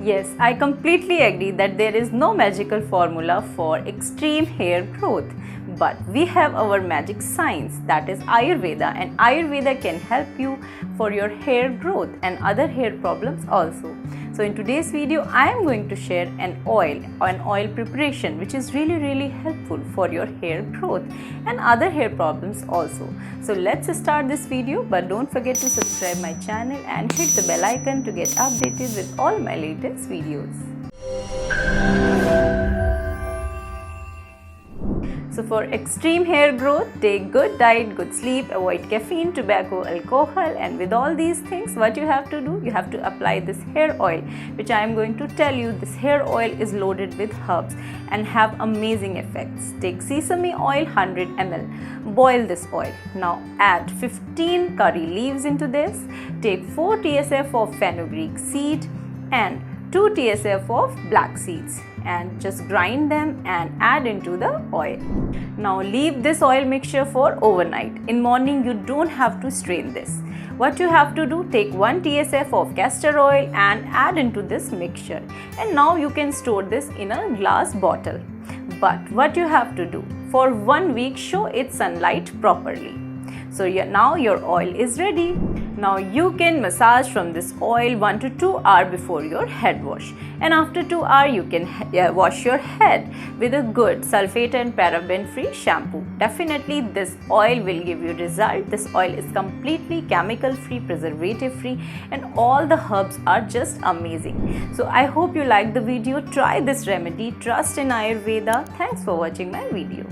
Yes, I completely agree that there is no magical formula for extreme hair growth. But we have our magic science, that is Ayurveda, and Ayurveda can help you for your hair growth and other hair problems also. So in today's video, I am going to share an oil preparation which is really helpful for your hair growth and other hair problems also. So let's start this video, but don't forget to subscribe my channel and hit the bell icon to get updated with all my latest videos. So for extreme hair growth, take good diet, good sleep, avoid caffeine, tobacco, alcohol, and with all these things, what you have to do? You have to apply this hair oil, which I am going to tell you. This hair oil is loaded with herbs and have amazing effects. Take sesame oil 100 ml. Boil this oil. Now add 15 curry leaves into this. Take 4 tsf of fenugreek seed and 2 tsf of black seeds, and just grind them and add into the oil. Now leave this oil mixture for overnight. In morning you don't have to strain this. What you have to do, take 1 tsf of castor oil and add into this mixture, and now you can store this in a glass bottle. But what you have to do, for 1 week show it sunlight properly. So now your oil is ready. Now you can massage from this oil 1 to 2 hours before your head wash, and after 2 hours you can wash your head with a good sulfate and paraben free shampoo. Definitely this oil will give you result. This oil is completely chemical free, preservative free, and all the herbs are just amazing. So I hope you like the video. Try this remedy. Trust in Ayurveda. Thanks for watching my video.